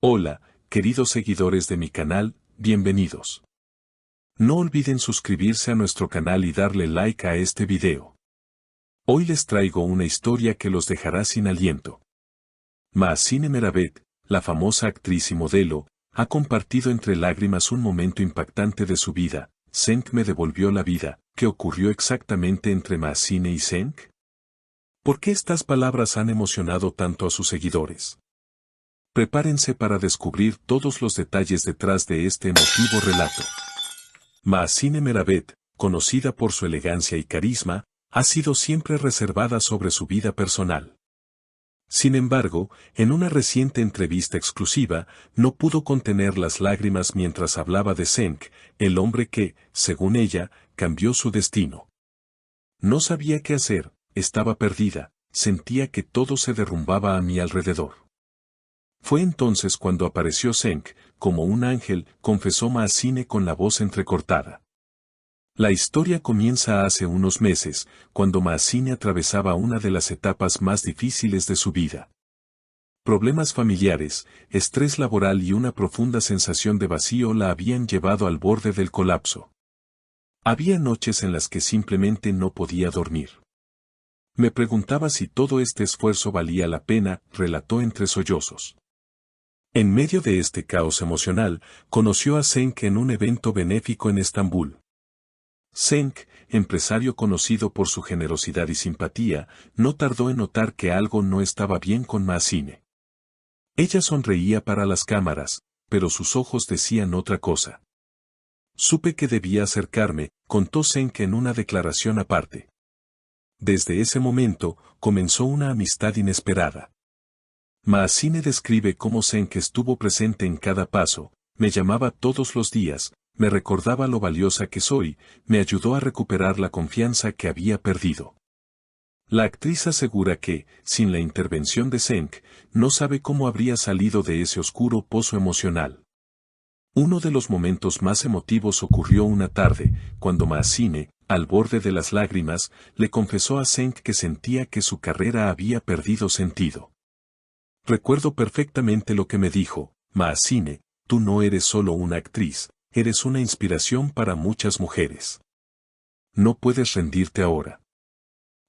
Hola, queridos seguidores de mi canal, bienvenidos. No olviden suscribirse a nuestro canal y darle like a este video. Hoy les traigo una historia que los dejará sin aliento. Mahsine Meravet, la famosa actriz y modelo, ha compartido entre lágrimas un momento impactante de su vida. Cenk me devolvió la vida. ¿Qué ocurrió exactamente entre Mahsine y Cenk? ¿Por qué estas palabras han emocionado tanto a sus seguidores? Prepárense para descubrir todos los detalles detrás de este emotivo relato. Mahsine Meravet, conocida por su elegancia y carisma, ha sido siempre reservada sobre su vida personal. Sin embargo, en una reciente entrevista exclusiva, no pudo contener las lágrimas mientras hablaba de Cenk, el hombre que, según ella, cambió su destino. No sabía qué hacer, estaba perdida, sentía que todo se derrumbaba a mi alrededor. Fue entonces cuando apareció Cenk, como un ángel, confesó Mahsine con la voz entrecortada. La historia comienza hace unos meses, cuando Mahsine atravesaba una de las etapas más difíciles de su vida. Problemas familiares, estrés laboral y una profunda sensación de vacío la habían llevado al borde del colapso. Había noches en las que simplemente no podía dormir. Me preguntaba si todo este esfuerzo valía la pena, relató entre sollozos. En medio de este caos emocional, conoció a Cenk en un evento benéfico en Estambul. Cenk, empresario conocido por su generosidad y simpatía, no tardó en notar que algo no estaba bien con Mahsine. Ella sonreía para las cámaras, pero sus ojos decían otra cosa. Supe que debía acercarme, contó Cenk en una declaración aparte. Desde ese momento, comenzó una amistad inesperada. Mahsine describe cómo Cenk estuvo presente en cada paso, me llamaba todos los días, me recordaba lo valiosa que soy, me ayudó a recuperar la confianza que había perdido. La actriz asegura que, sin la intervención de Cenk, no sabe cómo habría salido de ese oscuro pozo emocional. Uno de los momentos más emotivos ocurrió una tarde, cuando Mahsine, al borde de las lágrimas, le confesó a Cenk que sentía que su carrera había perdido sentido. Recuerdo perfectamente lo que me dijo, Mahsine, tú no eres solo una actriz, eres una inspiración para muchas mujeres. No puedes rendirte ahora.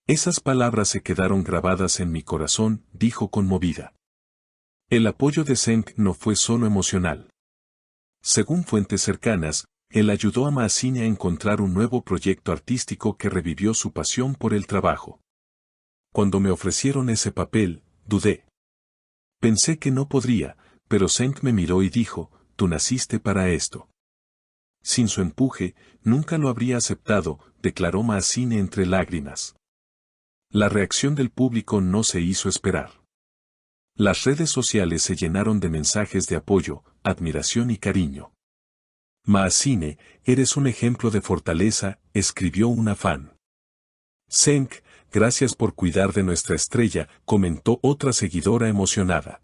Esas palabras se quedaron grabadas en mi corazón, dijo conmovida. El apoyo de Cenk no fue solo emocional. Según fuentes cercanas, él ayudó a Mahsine a encontrar un nuevo proyecto artístico que revivió su pasión por el trabajo. Cuando me ofrecieron ese papel, dudé. Pensé que no podría, pero Cenk me miró y dijo, tú naciste para esto. Sin su empuje, nunca lo habría aceptado, declaró Mahsine entre lágrimas. La reacción del público no se hizo esperar. Las redes sociales se llenaron de mensajes de apoyo, admiración y cariño. Mahsine, eres un ejemplo de fortaleza, escribió una fan. Cenk, gracias por cuidar de nuestra estrella, comentó otra seguidora emocionada.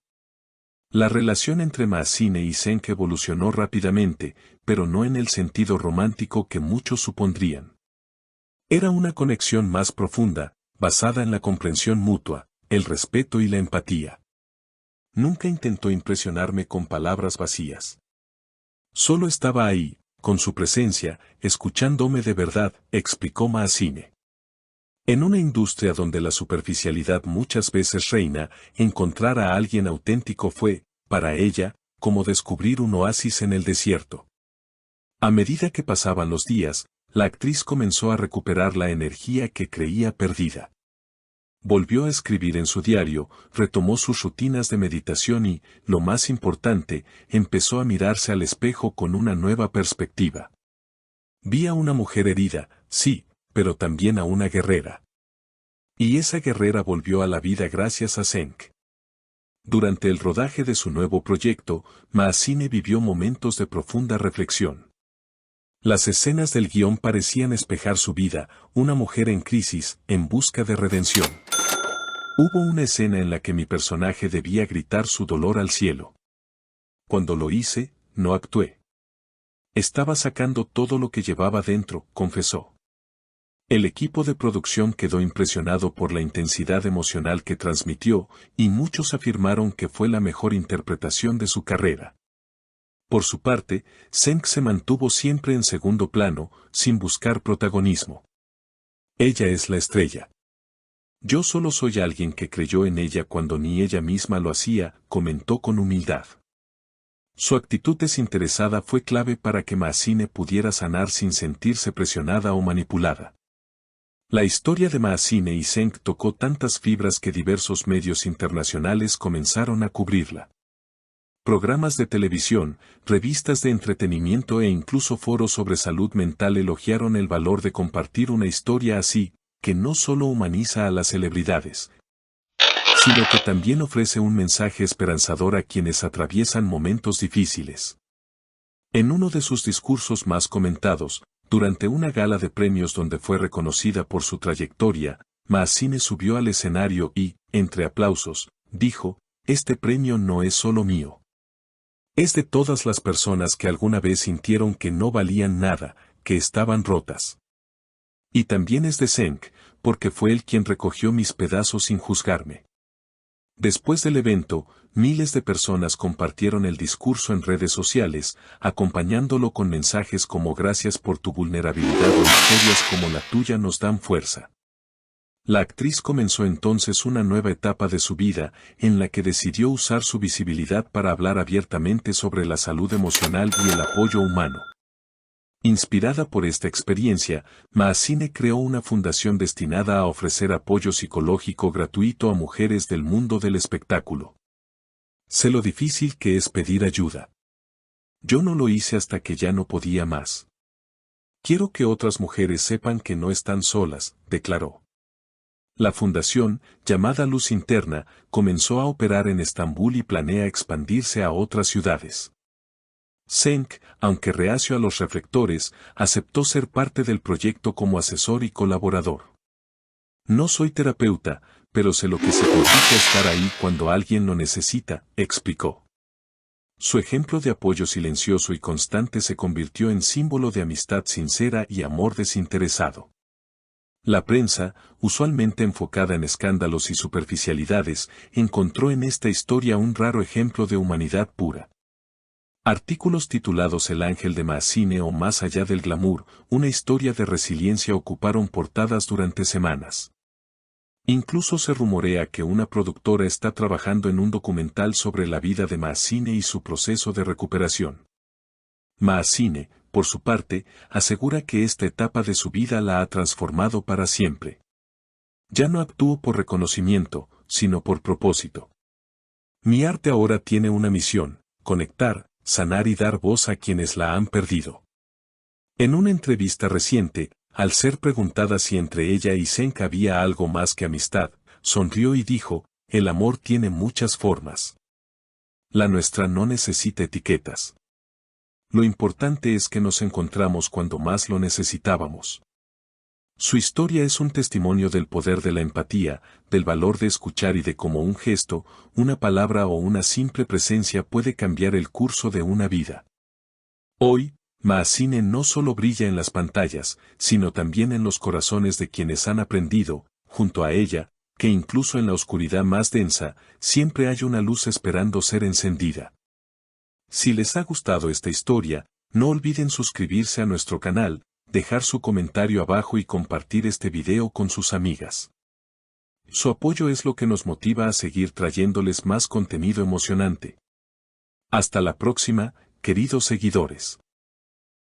La relación entre Mahsine y Cenk evolucionó rápidamente, pero no en el sentido romántico que muchos supondrían. Era una conexión más profunda, basada en la comprensión mutua, el respeto y la empatía. Nunca intentó impresionarme con palabras vacías. Solo estaba ahí, con su presencia, escuchándome de verdad, explicó Mahsine. En una industria donde la superficialidad muchas veces reina, encontrar a alguien auténtico fue, para ella, como descubrir un oasis en el desierto. A medida que pasaban los días, la actriz comenzó a recuperar la energía que creía perdida. Volvió a escribir en su diario, retomó sus rutinas de meditación y, lo más importante, empezó a mirarse al espejo con una nueva perspectiva. Vi a una mujer herida, sí, pero también a una guerrera. Y esa guerrera volvió a la vida gracias a Cenk. Durante el rodaje de su nuevo proyecto, Mahsine vivió momentos de profunda reflexión. Las escenas del guión parecían espejar su vida, una mujer en crisis, en busca de redención. Hubo una escena en la que mi personaje debía gritar su dolor al cielo. Cuando lo hice, no actué. Estaba sacando todo lo que llevaba dentro, confesó. El equipo de producción quedó impresionado por la intensidad emocional que transmitió, y muchos afirmaron que fue la mejor interpretación de su carrera. Por su parte, Zeng se mantuvo siempre en segundo plano, sin buscar protagonismo. Ella es la estrella. Yo solo soy alguien que creyó en ella cuando ni ella misma lo hacía, comentó con humildad. Su actitud desinteresada fue clave para que Maazine pudiera sanar sin sentirse presionada o manipulada. La historia de Maazine y Zeng tocó tantas fibras que diversos medios internacionales comenzaron a cubrirla. Programas de televisión, revistas de entretenimiento e incluso foros sobre salud mental elogiaron el valor de compartir una historia así, que no solo humaniza a las celebridades, sino que también ofrece un mensaje esperanzador a quienes atraviesan momentos difíciles. En uno de sus discursos más comentados, durante una gala de premios donde fue reconocida por su trayectoria, Maazine subió al escenario y, entre aplausos, dijo: "Este premio no es solo mío. Es de todas las personas que alguna vez sintieron que no valían nada, que estaban rotas. Y también es de Zeng, porque fue él quien recogió mis pedazos sin juzgarme". Después del evento, miles de personas compartieron el discurso en redes sociales, acompañándolo con mensajes como "Gracias por tu vulnerabilidad" o "Historias como la tuya nos dan fuerza". La actriz comenzó entonces una nueva etapa de su vida, en la que decidió usar su visibilidad para hablar abiertamente sobre la salud emocional y el apoyo humano. Inspirada por esta experiencia, Maazine creó una fundación destinada a ofrecer apoyo psicológico gratuito a mujeres del mundo del espectáculo. Sé lo difícil que es pedir ayuda. Yo no lo hice hasta que ya no podía más. Quiero que otras mujeres sepan que no están solas, declaró. La fundación, llamada Luz Interna, comenzó a operar en Estambul y planea expandirse a otras ciudades. Zeng, aunque reacio a los reflectores, aceptó ser parte del proyecto como asesor y colaborador. "No soy terapeuta, pero sé lo que significa estar ahí cuando alguien lo necesita", explicó. Su ejemplo de apoyo silencioso y constante se convirtió en símbolo de amistad sincera y amor desinteresado. La prensa, usualmente enfocada en escándalos y superficialidades, encontró en esta historia un raro ejemplo de humanidad pura. Artículos titulados "El ángel de Maazine" o "Más allá del glamour", una historia de resiliencia, ocuparon portadas durante semanas. Incluso se rumorea que una productora está trabajando en un documental sobre la vida de Maazine y su proceso de recuperación. Maazine, por su parte, asegura que esta etapa de su vida la ha transformado para siempre. "Ya no actúo por reconocimiento, sino por propósito. Mi arte ahora tiene una misión: conectar, sanar y dar voz a quienes la han perdido". En una entrevista reciente, al ser preguntada si entre ella y Zeng había algo más que amistad, sonrió y dijo: "El amor tiene muchas formas. La nuestra no necesita etiquetas. Lo importante es que nos encontramos cuando más lo necesitábamos". Su historia es un testimonio del poder de la empatía, del valor de escuchar y de cómo un gesto, una palabra o una simple presencia puede cambiar el curso de una vida. Hoy, Maazine no solo brilla en las pantallas, sino también en los corazones de quienes han aprendido, junto a ella, que incluso en la oscuridad más densa, siempre hay una luz esperando ser encendida. Si les ha gustado esta historia, no olviden suscribirse a nuestro canal, dejar su comentario abajo y compartir este video con sus amigas. Su apoyo es lo que nos motiva a seguir trayéndoles más contenido emocionante. Hasta la próxima, queridos seguidores.